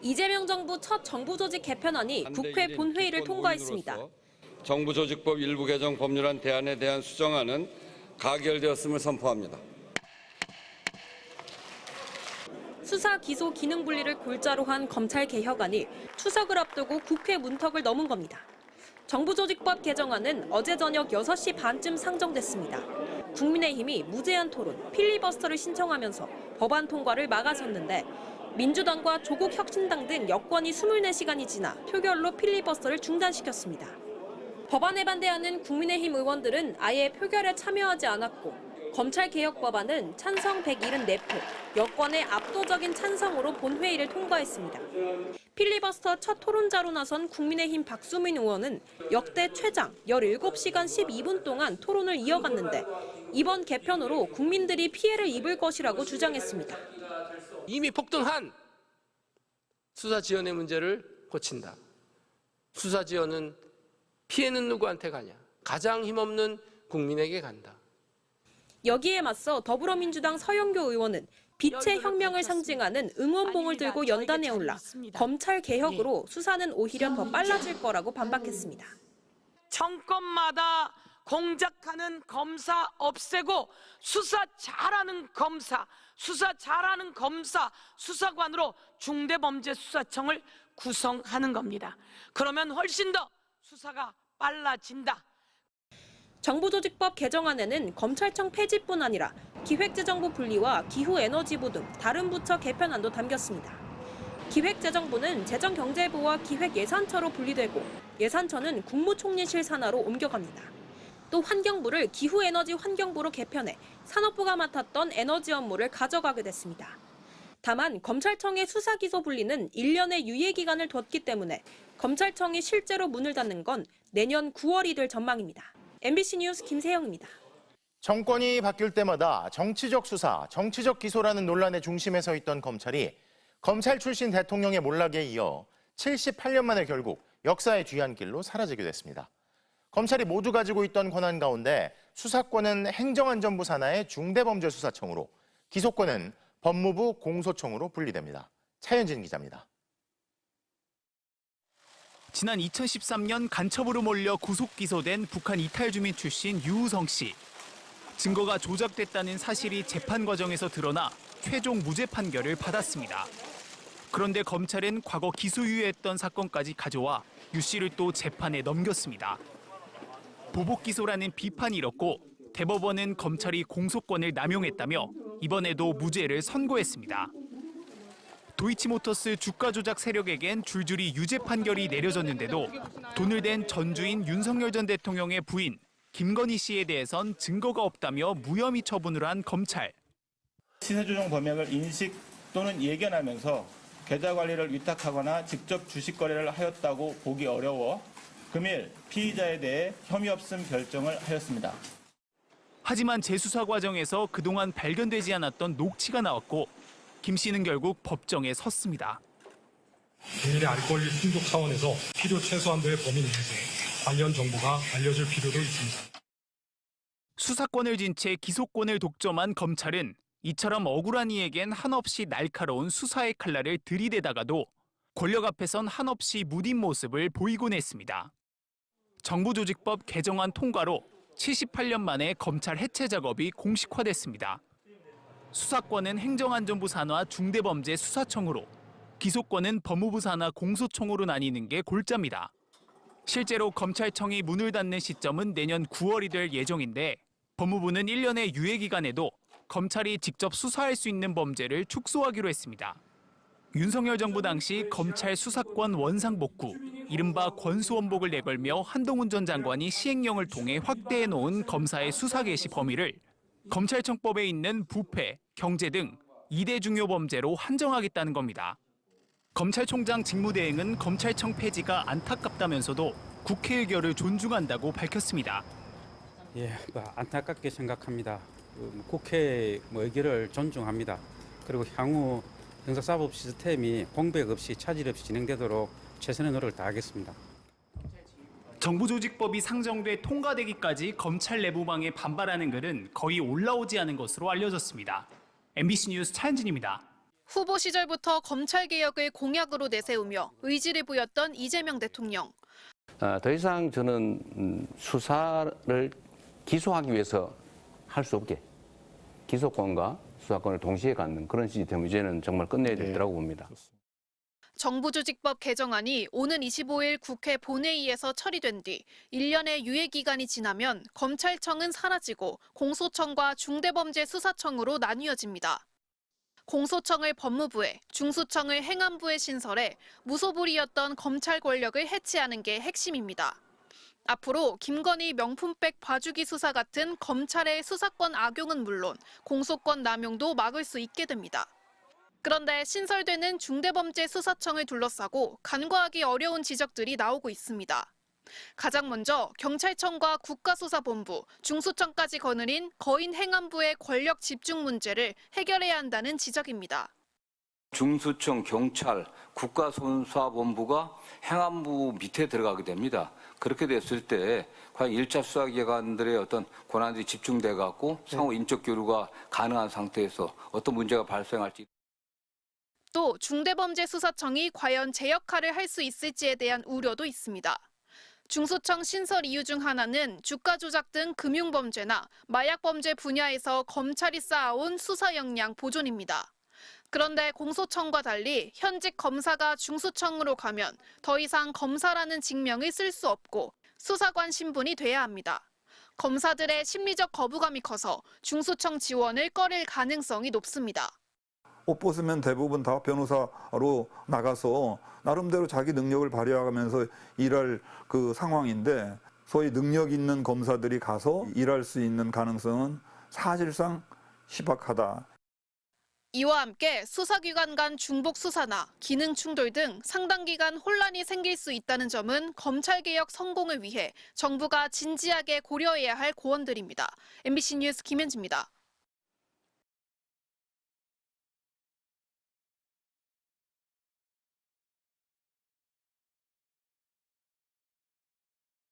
이재명 정부 첫 정부조직 개편안이 국회 본회의를 통과했습니다. 정부조직법 일부 개정 법률안 대안에 대한 수정안은 가결되었음을 선포합니다. 수사 기소 기능 분리를 골자로 한 검찰 개혁안이 추석을 앞두고 국회 문턱을 넘은 겁니다. 정부조직법 개정안은 어제 저녁 6시 반쯤 상정됐습니다. 국민의힘이 무제한 토론, 필리버스터를 신청하면서 법안 통과를 막아섰는데 민주당과 조국혁신당 등 여권이 24시간이 지나 표결로 필리버스터를 중단시켰습니다. 법안에 반대하는 국민의힘 의원들은 아예 표결에 참여하지 않았고 검찰개혁 법안은 찬성 174표, 여권의 압도적인 찬성으로 본회의를 통과했습니다. 필리버스터 첫 토론자로 나선 국민의힘 박수민 의원은 역대 최장 17시간 12분 동안 토론을 이어갔는데 이번 개편으로 국민들이 피해를 입을 것이라고 주장했습니다. 이미 폭등한 수사지원의 문제를 고친다. 수사지원은 피해는 누구한테 가냐? 가장 힘없는 국민에게 간다. 여기에 맞서 더불어민주당 서영교 의원은 빛의 혁명을 상징하는 응원봉을 들고 연단에 올라 검찰 개혁으로 수사는 오히려 더 빨라질 거라고 반박했습니다. 정권마다 공작하는 검사 없애고 수사 잘하는 검사, 수사관으로 중대범죄수사청을 구성하는 겁니다. 그러면 훨씬 더 수사가 빨라진다. 정부조직법 개정안에는 검찰청 폐지뿐 아니라 기획재정부 분리와 기후에너지부 등 다른 부처 개편안도 담겼습니다. 기획재정부는 재정경제부와 기획예산처로 분리되고 예산처는 국무총리실 산하로 옮겨갑니다. 또 환경부를 기후에너지 환경부로 개편해 산업부가 맡았던 에너지 업무를 가져가게 됐습니다. 다만 검찰청의 수사기소 분리는 1년의 유예기간을 뒀기 때문에 검찰청이 실제로 문을 닫는 건 내년 9월이 될 전망입니다. MBC 뉴스 김세영입니다. 정권이 바뀔 때마다 정치적 수사, 정치적 기소라는 논란의 중심에 서 있던 검찰이 검찰 출신 대통령의 몰락에 이어 78년 만에 결국 역사의 뒤안길로 사라지게 됐습니다. 검찰이 모두 가지고 있던 권한 가운데 수사권은 행정안전부 산하의 중대범죄수사청으로, 기소권은 법무부 공소청으로 분리됩니다. 차현진 기자입니다. 지난 2013년 간첩으로 몰려 구속 기소된 북한 이탈 주민 출신 유우성 씨. 증거가 조작됐다는 사실이 재판 과정에서 드러나 최종 무죄 판결을 받았습니다. 그런데 검찰은 과거 기소유예했던 사건까지 가져와 유 씨를 또 재판에 넘겼습니다. 보복 기소라는 비판이 일었고 대법원은 검찰이 공소권을 남용했다며 이번에도 무죄를 선고했습니다. 도이치모터스 주가 조작 세력에겐 줄줄이 유죄 판결이 내려졌는데도 돈을 댄 전주인 윤석열 전 대통령의 부인 김건희 씨에 대해선 증거가 없다며 무혐의 처분을 한 검찰. 시세 조정 범행을 인식 또는 예견하면서 계좌 관리를 위탁하거나 직접 주식 거래를 하였다고 보기 어려워 금일 피의자에 대해 혐의 없음 결정을 하였습니다. 하지만 재수사 과정에서 그동안 발견되지 않았던 녹취가 나왔고 김 씨는 결국 법정에 섰습니다. 개인의 알 권리 충족 차원에서 필요 최소한도의 범위 내에서 관련 정보가 알려질 필요도 있습니다. 수사권을 진 채 기소권을 독점한 검찰은 이처럼 억울한 이에겐 한없이 날카로운 수사의 칼날을 들이대다가도 권력 앞에선 한없이 무딘 모습을 보이곤 했습니다. 정부조직법 개정안 통과로 78년 만에 검찰 해체 작업이 공식화됐습니다. 수사권은 행정안전부 산하 중대범죄수사청으로, 기소권은 법무부 산하 공소청으로 나뉘는 게 골자입니다. 실제로 검찰청이 문을 닫는 시점은 내년 9월이 될 예정인데 법무부는 1년의 유예기간에도 검찰이 직접 수사할 수 있는 범죄를 축소하기로 했습니다. 윤석열 정부 당시 검찰 수사권 원상복구, 이른바 권수원복을 내걸며 한동훈 전 장관이 시행령을 통해 확대해놓은 검사의 수사 개시 범위를 검찰청법에 있는 부패, 경제 등 2대 중요 범죄로 한정하겠다는 겁니다. 검찰총장 직무대행은 검찰청 폐지가 안타깝다면서도 국회 의결을 존중한다고 밝혔습니다. 안타깝게 생각합니다. 국회 의결을 존중합니다. 그리고 향후 형사사법 시스템이 공백 없이 차질 없이 진행되도록 최선의 노력을 다하겠습니다. 정부조직법이 상정돼 통과되기까지 검찰 내부망에 반발하는 글은 거의 올라오지 않은 것으로 알려졌습니다. MBC 뉴스 차현진입니다. 후보 시절부터 검찰개혁을 공약으로 내세우며 의지를 보였던 이재명 대통령. 더 이상 저는 수사를 기소하기 위해서 할 수 없게 기소권과 수사권을 동시에 갖는 그런 시스템을 이제는 정말 끝내야 되더라고 봅니다. 정부조직법 개정안이 오는 25일 국회 본회의에서 처리된 뒤 1년의 유예기간이 지나면 검찰청은 사라지고 공소청과 중대범죄수사청으로 나뉘어집니다. 공소청을 법무부에, 중수청을 행안부에 신설해 무소불위였던 검찰 권력을 해체하는 게 핵심입니다. 앞으로 김건희 명품백 봐주기 수사 같은 검찰의 수사권 악용은 물론 공소권 남용도 막을 수 있게 됩니다. 그런데 신설되는 중대범죄수사청을 둘러싸고 간과하기 어려운 지적들이 나오고 있습니다. 가장 먼저 경찰청과 국가수사본부, 중수청까지 거느린 거인 행안부의 권력 집중 문제를 해결해야 한다는 지적입니다. 중수청, 경찰, 국가수사본부가 행안부 밑에 들어가게 됩니다. 그렇게 됐을 때 과연 1차 수사기관들의 어떤 권한들이 집중돼 갖고 상호 인적 교류가 가능한 상태에서 어떤 문제가 발생할지. 또 중대범죄수사청이 과연 제 역할을 할 수 있을지에 대한 우려도 있습니다. 중수청 신설 이유 중 하나는 주가 조작 등 금융범죄나 마약범죄 분야에서 검찰이 쌓아온 수사 역량 보존입니다. 그런데 공소청과 달리 현직 검사가 중수청으로 가면 더 이상 검사라는 직명을 쓸 수 없고 수사관 신분이 돼야 합니다. 검사들의 심리적 거부감이 커서 중수청 지원을 꺼릴 가능성이 높습니다. 옷 벗으면 대부분 다 변호사로 나가서 나름대로 자기 능력을 발휘하면서 일할 그 상황인데 소위 능력 있는 검사들이 가서 일할 수 있는 가능성은 사실상 희박하다. 이와 함께 수사기관 간 중복 수사나 기능 충돌 등 상당 기간 혼란이 생길 수 있다는 점은 검찰개혁 성공을 위해 정부가 진지하게 고려해야 할 고언들입니다. MBC 뉴스 김현지입니다.